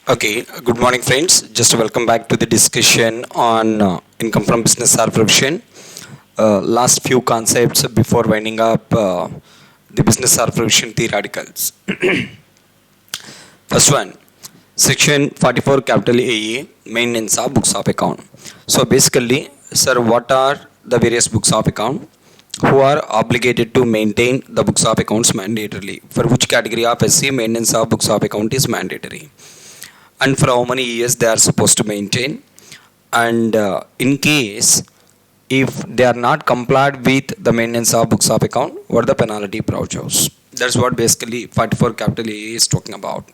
Okay, good morning, friends. Just welcome back to the discussion on income from business or profession. Last few concepts before winding up the business or profession theoreticals. First one, section 44 capital AE, maintenance of books of account. So basically, sir, what are the various books of account? Who are obligated to maintain the books of accounts mandatorily? For which category of SC maintenance of books of account is mandatory? And for how many years they are supposed to maintain, and in case if they are not complied with the maintenance of books of account, what are the penalty provisions? That's what basically 44 capital A is talking about.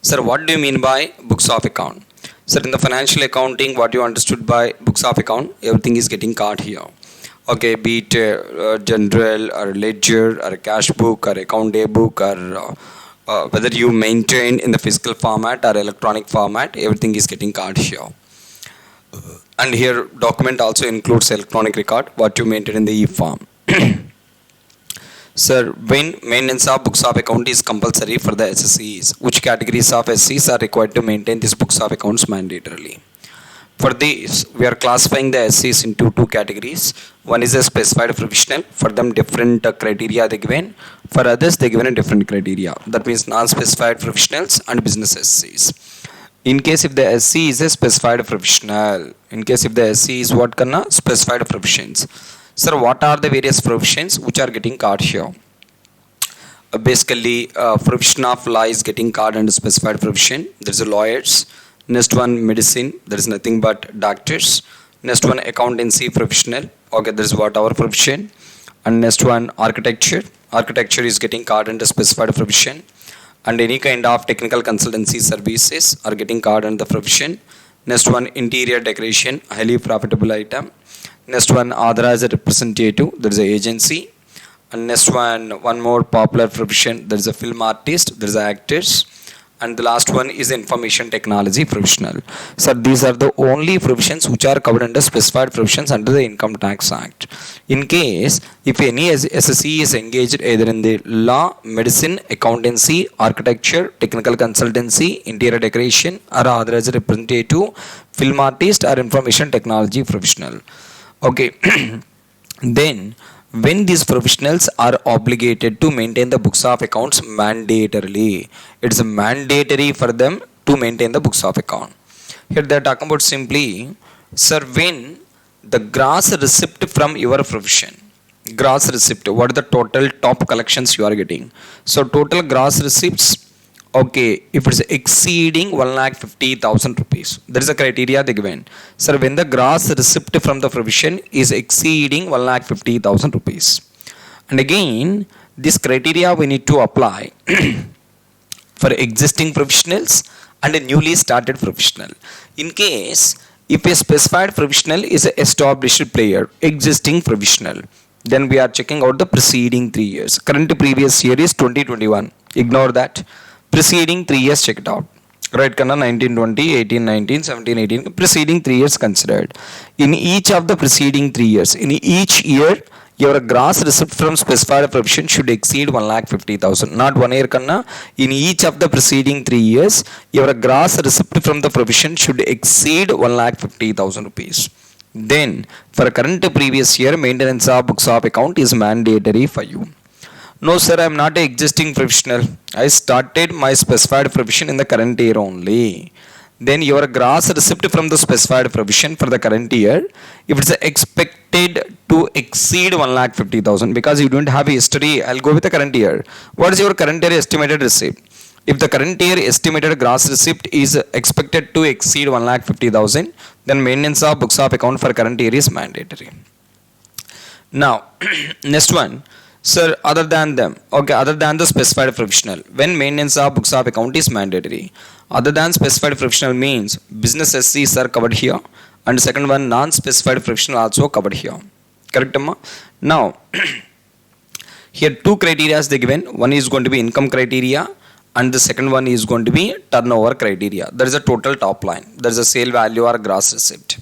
Sir, what do you mean by books of account? Sir, in the financial accounting, what you understood by books of account, everything is getting caught here. Okay, be it general or ledger or a cash book or account day book or whether you maintain in the physical format or electronic format, everything is getting caught here. And here document also includes electronic record, what you maintain in the e-form. Sir, when maintenance of books of account is compulsory for the SSEs, which categories of SCs are required to maintain these books of accounts mandatorily? For this, we are classifying the SCs into two categories. One is a specified professional. For them, different criteria they given. For others, they given a different criteria. That means non-specified professionals and business SCs. In case if the SC is a specified professional, in case if the SC is what kanna specified professions. Sir, what are the various professions which are getting caught here? Basically, profession of law is getting caught under specified profession. There is a lawyers. Next one, medicine. There is nothing but doctors. Next one, accountancy professional. Okay, there is what our profession. And next one, architecture. Architecture is getting caught under specified profession. And any kind of technical consultancy services are getting caught under the profession. Next one, interior decoration, highly profitable item. Next one, authorized representative. There is an agency. And next one more popular profession. There is a film artist. There is actors. And the last one is information technology professional. So these are the only professions which are covered under specified professions under the Income Tax Act. In case if any SSE is engaged either in the law, medicine, accountancy, architecture, technical consultancy, interior decoration, or authorized representative, film artist, or information technology professional. Okay, then when these professionals are obligated to maintain the books of accounts mandatorily, it's mandatory for them to maintain the books of account. Here they are talking about simply, sir, when the gross receipt from your profession, gross receipt, what are the total top collections you are getting? So total gross receipts, okay, if it's exceeding 1,50,000 rupees, there is a criteria they given. Sir, when the gross receipt from the provision is exceeding 1,50,000 rupees. And again, this criteria we need to apply for existing professionals and a newly started professional. In case, if a specified professional is an established player, existing professional, then we are checking out the preceding 3 years. Current previous year is 2021. Ignore that. Preceding 3 years, check it out. Right, Kanna 1920, 18, 19, 17, 18. Preceding 3 years considered. In each of the preceding 3 years, in each year, your gross receipt from specified profession should exceed 1,50,000. Not 1 year, Kanna. In each of the preceding 3 years, your gross receipt from the profession should exceed 1,50,000 rupees. Then, for current previous year, maintenance of books of account is mandatory for you. No, sir, I am not an existing professional. I started my specified profession in the current year only. Then your gross receipt from the specified profession for the current year, if it's expected to exceed 1,50,000, because you don't have a history, I'll go with the current year. What is your current year estimated receipt? If the current year estimated gross receipt is expected to exceed 1,50,000, then maintenance of books of account for current year is mandatory. Now, next one. Sir, other than them, okay, other than the specified professional, when maintenance of books of account is mandatory, other than specified professional means business SCs are covered here, and second one, non-specified professional also covered here. Correct, Amma? Now, here two criteria they given. One is going to be income criteria, and the second one is going to be turnover criteria. There is a total top line. There is a sale value or gross receipt.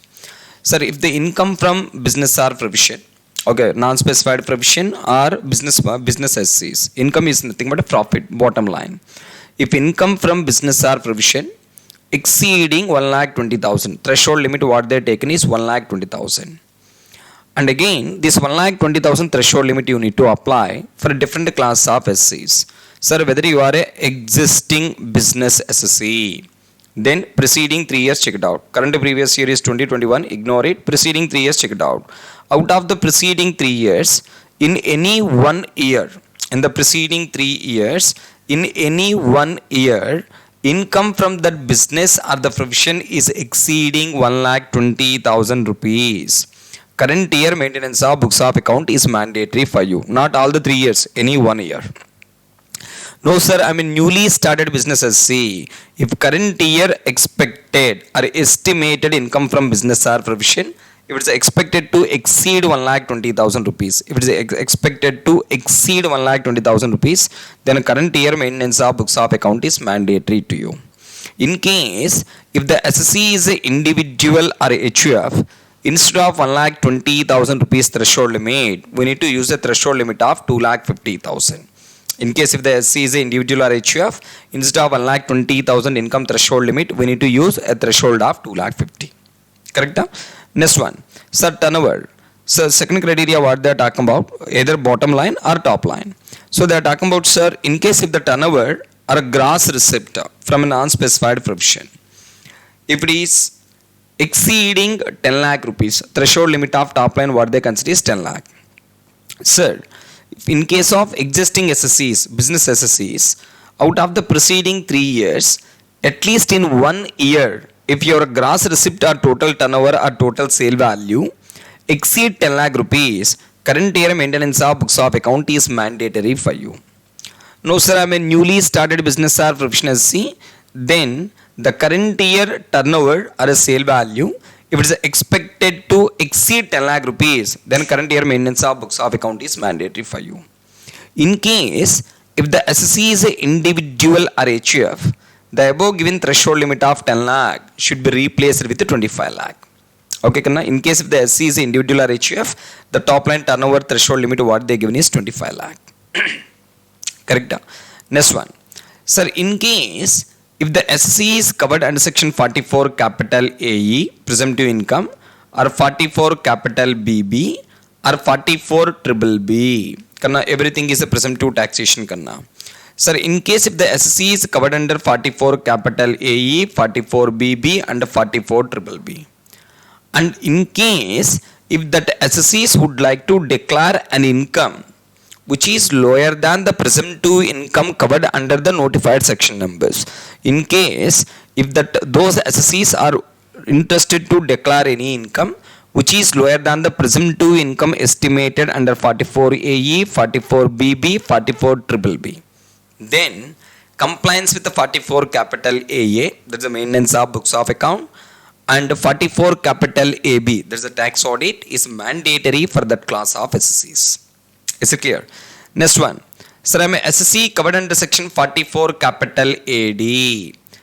Sir, if the income from business or profession, okay, non-specified profession or business SCs. Income is nothing but a profit, bottom line. if income from business or profession exceeding 1,20,000, threshold limit what they taken is 1,20,000. And again, this 1,20,000 threshold limit you need to apply for a different class of SCs. Sir, whether you are a existing business SSC, then preceding 3 years, check it out. Current previous year is 2021, ignore it. Preceding 3 years, check it out. Out of the preceding 3 years, in any 1 year, in the preceding 3 years, in any 1 year, income from that business or the profession is exceeding 1,20,000 rupees. Current year maintenance of books of account is mandatory for you. Not all the 3 years, any 1 year. No sir, I mean newly started business SC. If current year expected or estimated income from business or profession, if it is expected to exceed 1,20,000 rupees, if it is expected to exceed 1,20,000 rupees, then current year maintenance of books of account is mandatory to you. In case if the SSC is an individual or HUF, instead of 1,20,000 rupees threshold limit, we need to use a threshold limit of 2,50,000. In case if the SC is an individual or HUF, instead of 1,20,000 income threshold limit, we need to use a threshold of 2,50,000. Correct? Next one, sir, turnover. So second criteria what they are talking about, either bottom line or top line. So they are talking about, sir, in case if the turnover or a gross receipt from a non-specified profession, if it is exceeding 10 lakh rupees, threshold limit of top line what they consider is 10 lakh. Sir, in case of existing SSCs, business SSCs, out of the preceding 3 years, at least in 1 year, if your gross receipt or total turnover or total sale value exceed 10 lakh rupees, current year maintenance of books of account is mandatory for you. No sir, I mean newly started business or professional SC, then the current year turnover or a sale value, if it is expected to exceed 10 lakh rupees, then current year maintenance of books of account is mandatory for you. In case if the SSC is an individual or HUF, the above given threshold limit of 10 lakh should be replaced with 25 lakh. Okay, Kanna? In case if the SC is an individual or HUF, the top line turnover threshold limit what they given is 25 lakh. Correct? Next one, sir, in case if the SC is covered under section 44 capital AE presumptive income or 44 capital BB or 44 triple B, Kanna, everything is a presumptive taxation. Kanna. Sir, in case if the SC is covered under 44 capital AE, 44 BB and 44 triple B, and in case if that SSCs would like to declare an income which is lower than the presumptive income covered under the notified section numbers. In case if those SSCs are interested to declare any income which is lower than the presumptive income estimated under 44 AE, 44 BB, 44 triple B, then compliance with the 44 capital AA, that is the maintenance of books of account, and 44 capital AB, that is the tax audit, is mandatory for that class of SSCs. Is it clear? Next one, sir, I am a SSC covered under section 44 capital AD.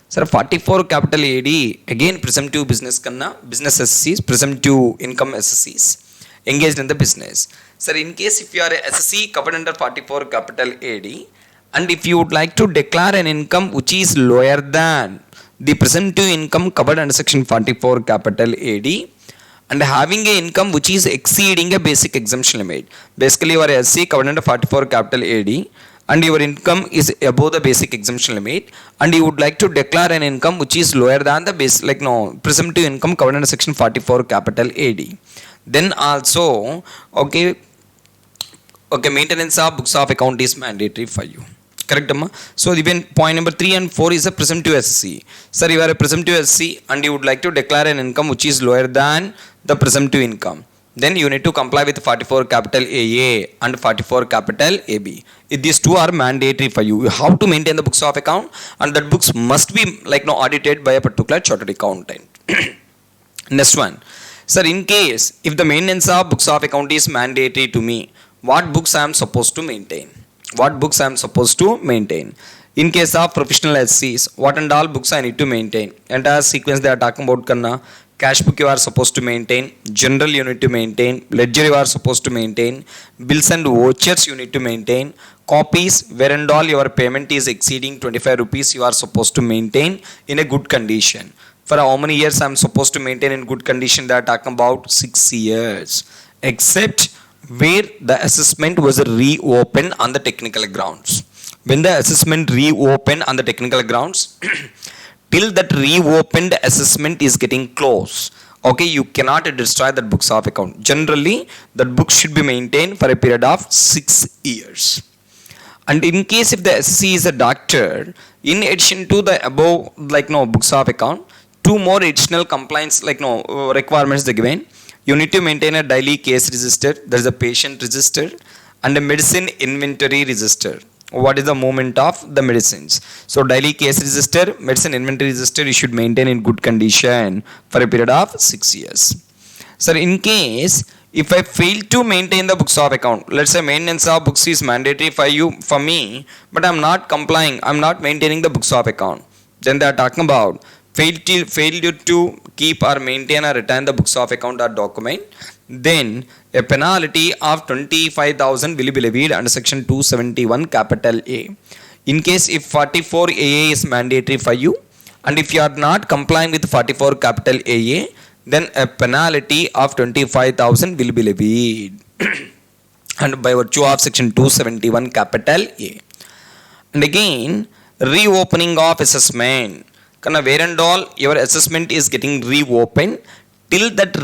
Sir, 44 capital AD, again presumptive business kanna, business SSCs, presumptive income SSCs engaged in the business. Sir, in case if you are a SSC covered under 44 capital AD, and if you would like to declare an income which is lower than the presumptive income covered under section 44 capital AD, and having an income which is exceeding a basic exemption limit. Basically, you are a SC covered under 44 capital AD and your income is above the basic exemption limit, and you would like to declare an income which is lower than the base, presumptive income covered under section 44 capital AD. Then also, okay, maintenance of books of account is mandatory for you. Correct, Amma? So even point number 3 and 4 is a presumptive SC. Sir, you are a presumptive SC and you would like to declare an income which is lower than the presumptive income. Then you need to comply with 44 capital AA and 44 capital AB. If these two are mandatory for you, you have to maintain the books of account, and that books must be audited by a particular chartered accountant. Next one, sir, in case if the maintenance of books of account is mandatory to me, what books I am supposed to maintain? What books I am supposed to maintain? In case of professional SCs, what and all books I need to maintain? Entire sequence they are talking about, Kanna. cash book you are supposed to maintain, general you need to maintain, ledger you are supposed to maintain, bills and vouchers you need to maintain, copies where and all your payment is exceeding 25 rupees you are supposed to maintain in a good condition. For how many years I am supposed to maintain in good condition? They are talking about 6 years, except where the assessment was reopened on the technical grounds. When the assessment reopened on the technical grounds, till that reopened assessment is getting close, okay, you cannot destroy that books of account. Generally, that book should be maintained for a period of 6 years. And in case if the SSC is a doctor, in addition to the above, like no books of account, two more additional compliance like no requirements are given. You need to maintain a daily case register, there is a patient register, and a medicine inventory register. What is the movement of the medicines? So daily case register, medicine inventory register you should maintain in good condition for a period of 6 years. Sir, in case if I fail to maintain the books of account, let's say maintenance of books is mandatory for me, but I'm not complying, I'm not maintaining the books of account, then they are talking about failure to keep or maintain or retain the books of account or document, then a penalty of 25,000 will be levied under section 271 capital A. In case if 44 AA is mandatory for you, and if you are not complying with 44 capital AA, then a penalty of 25,000 will be levied and by virtue of section 271 capital A. And again, reopening of assessment, where and all your assessment is getting reopened, till that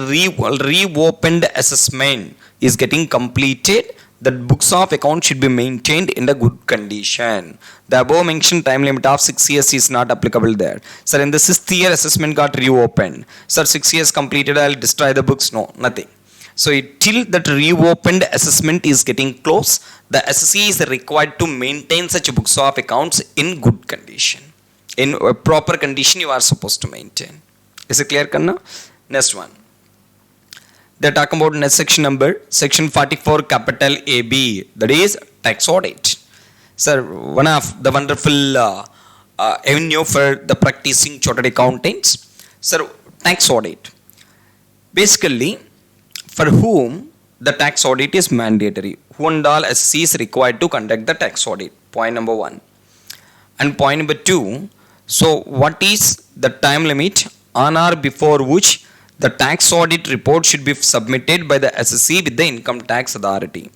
reopened assessment is getting completed, that books of account should be maintained in the good condition. The above mentioned time limit of 6 years is not applicable there. Sir, in the 6th year assessment got reopened. Sir, 6 years completed, I will destroy the books. No, nothing. So till that reopened assessment is getting close, the SSC is required to maintain such books of accounts in good condition. In a proper condition you are supposed to maintain. Is it clear, Kanna? Next one. They are talking about next section number, section 44 capital AB, that is tax audit. Sir, one of the wonderful avenue for the practicing chartered accountants. Sir, tax audit. Basically, for whom the tax audit is mandatory. Who and all SSC is required to conduct the tax audit. Point number 1. And point number 2, so what is the time limit on or before which the tax audit report should be submitted by the SSC with the income tax authority?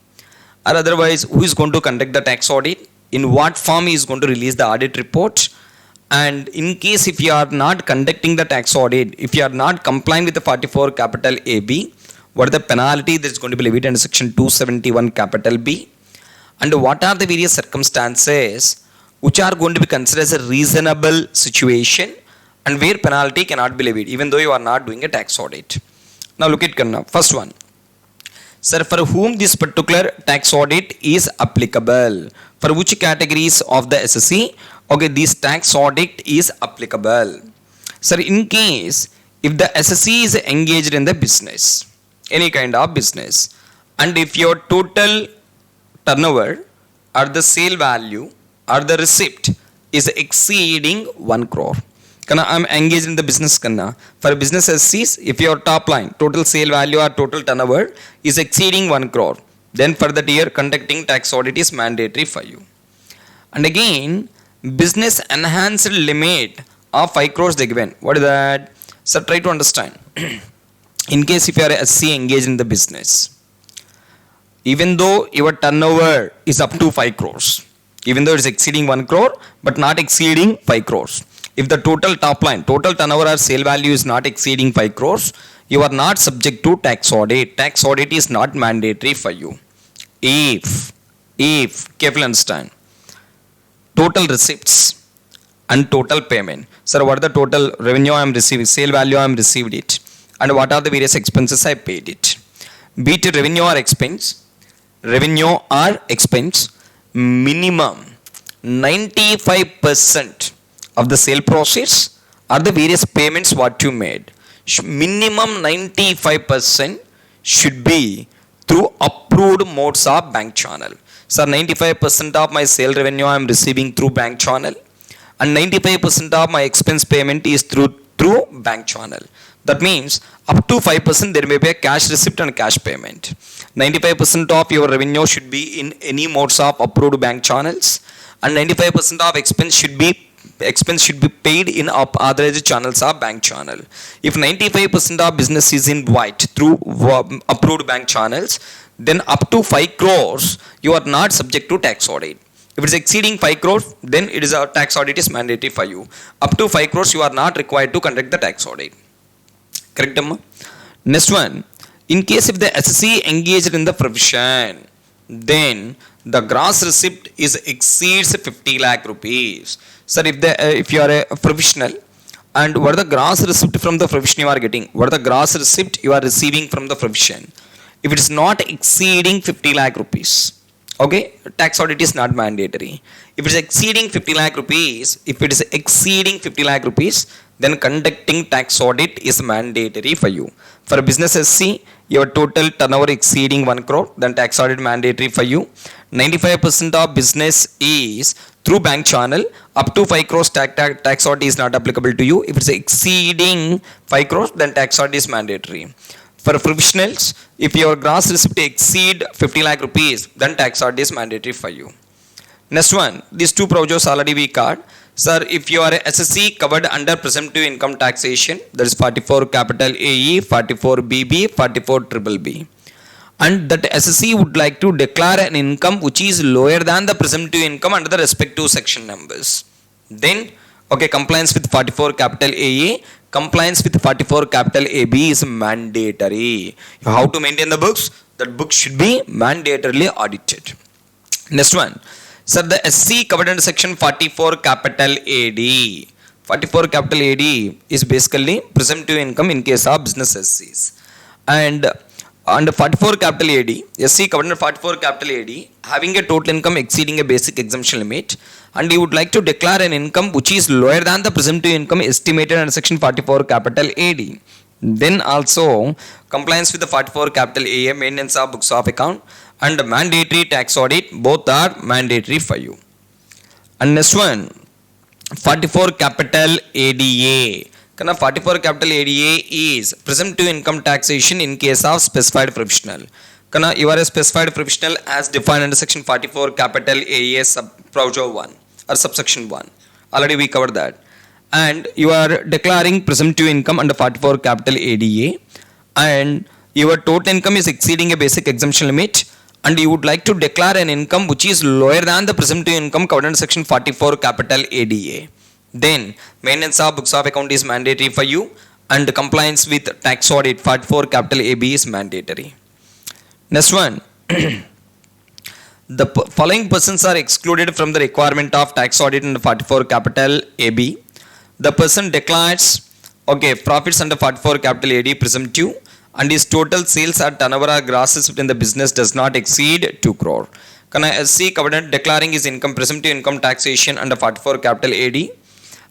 Or otherwise, who is going to conduct the tax audit? In what form he is going to release the audit report? And in case if you are not conducting the tax audit, if you are not complying with the 44 capital AB, what is the penalty that is going to be levied under section 271 capital B? And what are the various circumstances which are going to be considered as a reasonable situation and where penalty cannot be levied even though you are not doing a tax audit? Now look at Kanna. First one. Sir, for whom this particular tax audit is applicable? For which categories of the SSC? Okay, this tax audit is applicable. Sir, in case if the SSC is engaged in the business, any kind of business, and if your total turnover or the sale value or the receipt is exceeding 1 crore. Kanna, I am engaged in the business. Kanna, for business SCs, if your top line, total sale value or total turnover is exceeding 1 crore, then for that year conducting tax audit is mandatory for you. And again, business enhanced limit of 5 crores they given. What is that? So try to understand. In case if you are a SC engaged in the business, even though your turnover is up to 5 crores, even though it is exceeding 1 crore but not exceeding 5 crores, if the total top line, total turnover or sale value is not exceeding 5 crores, you are not subject to tax audit. Tax audit is not mandatory for you. If carefully understand, total receipts and total payment. Sir, what are the total revenue I am receiving, sale value I am received it, and what are the various expenses I paid it? Be it revenue or expense, minimum 95% of the sale process are the various payments what you made. Minimum 95% should be through approved modes of bank channel. So 95% of my sale revenue I am receiving through bank channel, and 95% of my expense payment is through through bank channel. That means up to 5% there may be a cash receipt and cash payment. 95% of your revenue should be in any modes of approved bank channels, and 95% of expense should be paid in authorized channels of bank channel. If 95% of business is in white through approved bank channels, then up to 5 crores you are not subject to tax audit. If it is exceeding 5 crores, then it is a tax audit is mandatory for you. Up to 5 crores you are not required to conduct the tax audit. Correct, Amma? Next one, in case if the SSC engaged in the profession, then the gross receipt is exceeds 50 lakh rupees. Sir, if you are a professional, and what are the gross receipt from the profession you are getting? What are the gross receipt you are receiving from the profession? If it is not exceeding 50 lakh rupees, okay, tax audit is not mandatory. If it is exceeding 50 lakh rupees, then conducting tax audit is mandatory for you. For a business SC, your total turnover exceeding 1 crore, then tax audit mandatory for you. 95% of business is through bank channel. Up to 5 crores tax audit is not applicable to you. If it's exceeding 5 crores, then tax audit is mandatory. For professionals, if your gross receipt exceed 50 lakh rupees, then tax audit is mandatory for you. Next one, these two provisions already we covered. Sir, if you are a SSC covered under presumptive income taxation, that is 44 capital AE, 44 BB, 44 triple B, and that SSC would like to declare an income which is lower than the presumptive income under the respective section numbers, then okay, compliance with 44 capital AA, compliance with 44 capital AB is mandatory. How to maintain the books? That books should be mandatorily audited. Next one, sir, the SC covered under section 44 capital AD. 44 capital AD is basically presumptive income in case of business SCs. And under 44 capital AD, SC covered under 44 capital AD, having a total income exceeding a basic exemption limit, and you would like to declare an income which is lower than the presumptive income estimated under section 44 capital AD, then also compliance with the 44 capital AA, maintenance of books of account, and mandatory tax audit, both are mandatory for you. And next one, 44 capital ADA. 44 capital ADA is presumptive income taxation in case of specified professional. You are a specified professional as defined under section 44 capital ADA provision 1 or subsection 1. Already we covered that. And you are declaring presumptive income under 44 capital ADA, and your total income is exceeding a basic exemption limit, and you would like to declare an income which is lower than the presumptive income covered under section 44 capital ADA, then maintenance of books of account is mandatory for you, and compliance with tax audit 44 capital AB is mandatory. Next one, the following persons are excluded from the requirement of tax audit under 44 capital AB. The person declares okay, profits under 44 capital AD presumptive, and his total sales or turnover or gross receipt in the business does not exceed 2 crore. SC covenant declaring his income presumptive income taxation under 44 capital AD,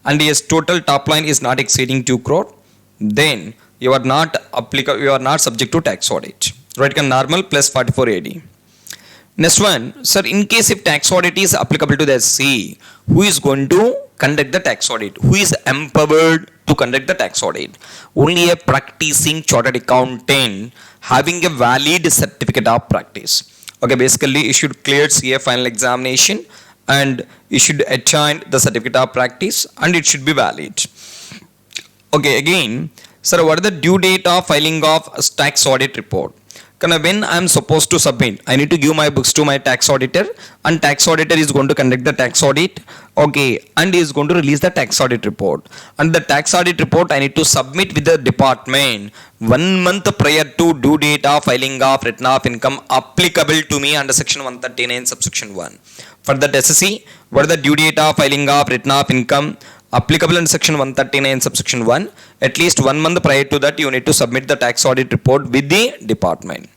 and his total top line is not exceeding 2 crore, then you are not subject to tax audit. Right? Normal plus 44 AD. Next one, sir, in case if tax audit is applicable to the SC, who is going to conduct the tax audit? Who is empowered to conduct the tax audit? Only a practicing chartered accountant having a valid certificate of practice. Okay, basically you should clear CA final examination, and you should attain the certificate of practice, and it should be valid. Okay, again, sir, what is the due date of filing of tax audit report? When I am supposed to submit, I need to give my books to my tax auditor, and tax auditor is going to conduct the tax audit, okay, and is going to release the tax audit report. And the tax audit report I need to submit with the department 1 month prior to due date of filing of return of income applicable to me under section 139 subsection 1. For that SSC, what is the due date of filing of return of income applicable in section 139 subsection 1? At least 1 month prior to that you need to submit the tax audit report with the department.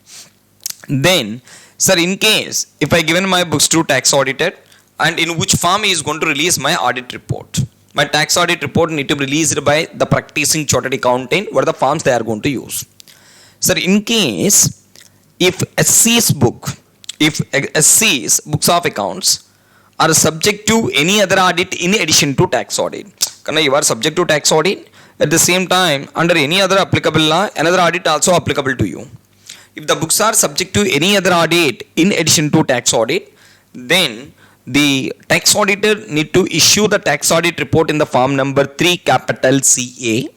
Then, sir, in case if I given my books to tax auditor, and in which form he is going to release my audit report? My tax audit report need to be released by the practicing chartered accountant. What are the forms they are going to use? Sir, in case if SC's books of accounts are subject to any other audit in addition to tax audit, you are subject to tax audit, At the same time, under any other applicable law, another audit also applicable to you. If the books are subject to any other audit in addition to tax audit, then the tax auditor need to issue the tax audit report in the form number 3 capital CA,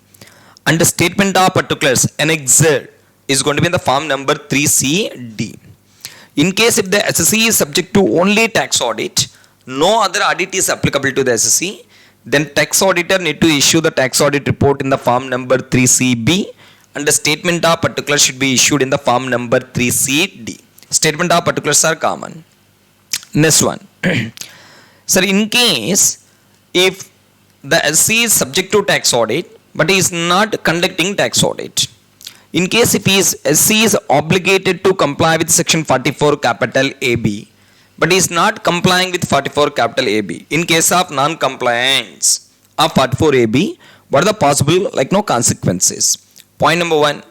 and the statement of particulars annexed is going to be in the form number 3CD. In case if the SSC is subject to only tax audit, no other audit is applicable to the SSC, then tax auditor need to issue the tax audit report in the form number 3CB, and the statement of particulars should be issued in the form number 3CD. Statement of particulars are common. Next one. Sir, in case if the SC is subject to tax audit but he is not conducting tax audit, in case if SC is obligated to comply with section 44 capital AB but he is not complying with 44 capital AB, in case of non-compliance of 44 AB, what are the possible consequences? Point number 1,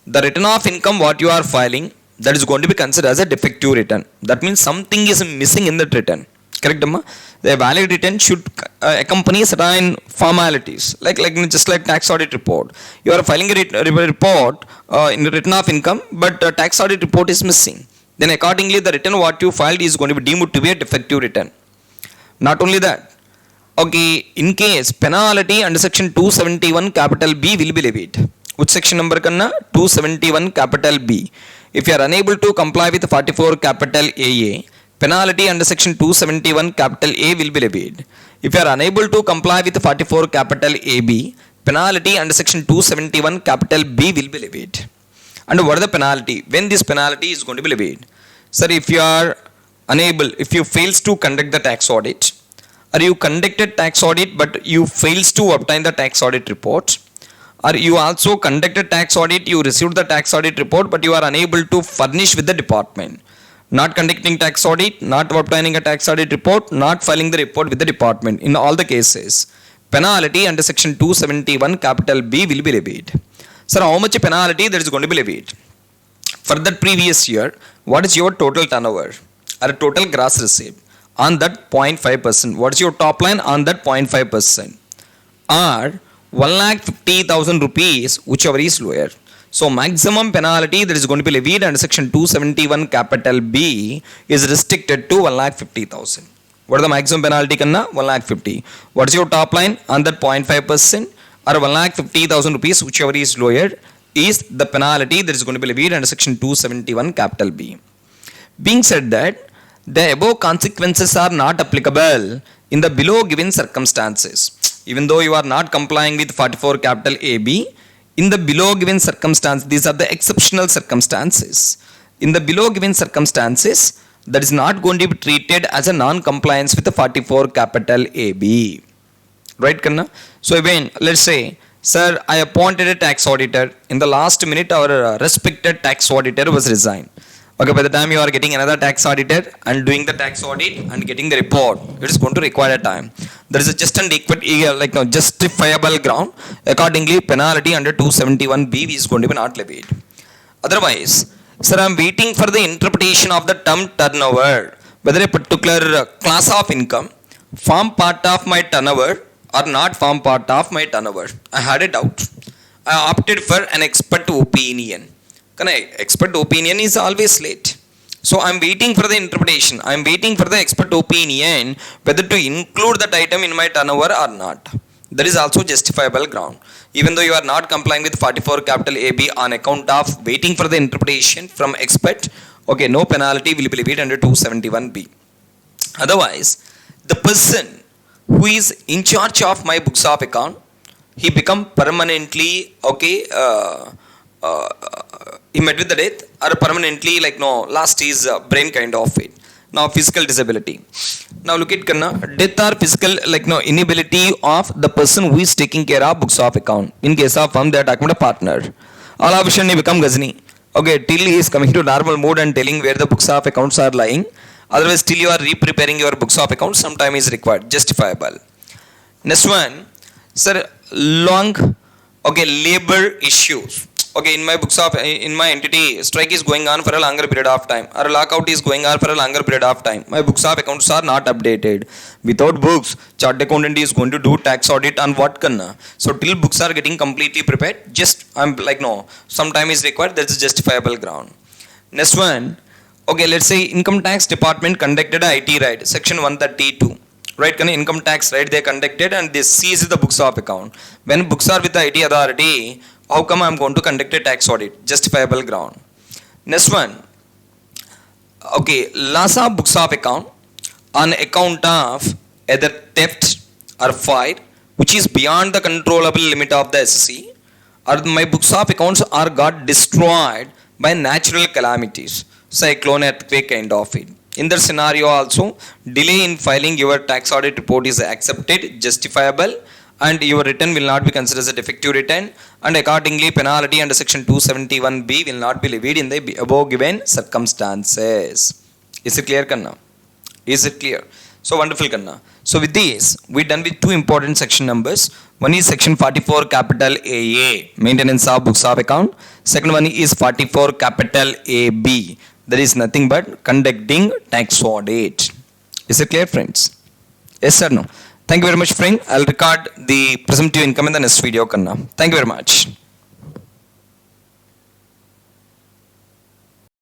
the return of income what you are filing, that is going to be considered as a defective return. That means something is missing in that return. Correct, Amma? The valid return should accompany certain formalities, just like tax audit report. You are filing a report in the return of income, but tax audit report is missing. Then accordingly, the return what you filed is going to be deemed to be a defective return. Not only that, okay, in case penalty under section 271 capital B will be levied. Which section number kanna? 271 capital B. If you are unable to comply with 44 capital AA, penalty under section 271 capital A will be levied. If you are unable to comply with 44 capital AB, penalty under section 271 capital B will be levied. And what is the penalty? When this penalty is going to be levied? Sir, if you are unable, if you fails to conduct the tax audit, or you conducted tax audit but you fails to obtain the tax audit report, or you also conducted tax audit, you received the tax audit report but you are unable to furnish with the department. Not conducting tax audit, not obtaining a tax audit report, not filing the report with the department. In all the cases, penalty under section 271 capital B will be levied. Sir, how much penalty that is going to be levied? For that previous year, what is your total turnover or total gross receipt? On that 0.5%. What is your top line on that 0.5%? Or 1,50,000 rupees, whichever is lower. So maximum penalty that is going to be levied under section 271 capital B is restricted to 1,50,000. What is the maximum penalty kanna? 1,50,000. What is your top line on that 0.5%? Or 1,50,000 rupees, whichever is lower, is the penalty that is going to be levied under section 271 capital B. Being said that, the above consequences are not applicable in the below given circumstances. Even though you are not complying with 44 capital AB, in the below given circumstance, these are the exceptional circumstances. In the below given circumstances, that is not going to be treated as a non-compliance with the 44 capital AB. Right, Kanna? So again, let's say, sir, I appointed a tax auditor. In the last minute, our respected tax auditor was resigned. Okay, by the time you are getting another tax auditor and doing the tax audit and getting the report, it is going to require a time. There is a just and justifiable ground. Accordingly, penalty under 271B is going to be not levied. Otherwise, sir, I am waiting for the interpretation of the term turnover, whether a particular class of income form part of my turnover or not form part of my turnover. I had a doubt. I opted for an expert opinion. Expert opinion is always late. So I am waiting for the interpretation. I am waiting for the expert opinion whether to include that item in my turnover or not. That is also justifiable ground. Even though you are not complying with 44 capital AB on account of waiting for the interpretation from expert, okay, no penalty will be levied under 271B. Otherwise, the person who is in charge of my books of account, he become permanently, he met with the death or permanently lost his brain kind of it. Now physical disability. Now look at death or physical inability of the person who is taking care of books of account. In case of they are talking about a partner. All of a sudden he become Ghazni. Okay, till he is coming to normal mode and telling where the books of accounts are lying. Otherwise still you are re-preparing your books of accounts, some time is required. Justifiable. Next one, sir, long labor issues. Okay, in my books of in my entity, strike is going on for a longer period of time, or lockout is going on for a longer period of time. My books of accounts are not updated. Without books, chart accountant is going to do tax audit on what kanna. So till books are getting completely prepared, just I'm like no, some time is required. That's a justifiable ground. Next one. Okay, let's say income tax department conducted a IT raid, section 132. Right, can income tax raid they conducted and they seized the books of account. When books are with the IT authority, how come I'm going to conduct a tax audit? Justifiable ground. Next one. Okay, loss of books of account on account of either theft or fire, which is beyond the controllable limit of the SSC, or my books of accounts are got destroyed by natural calamities, cyclone, earthquake, kind of it. In that scenario also, delay in filing your tax audit report is accepted, justifiable, and your return will not be considered as a defective return, and accordingly penalty under section 271B will not be levied in the above given circumstances. Is it clear, Kanna? Is it clear? So wonderful, Kanna. So with this, we done with two important section numbers. One is section 44 capital AA, maintenance of books of account. Second one is 44 capital AB. That is nothing but conducting tax audit. Is it clear, friends? Yes or no? Thank you very much, friend. I'll record the presumptive income in the next video, Kanna. Thank you very much.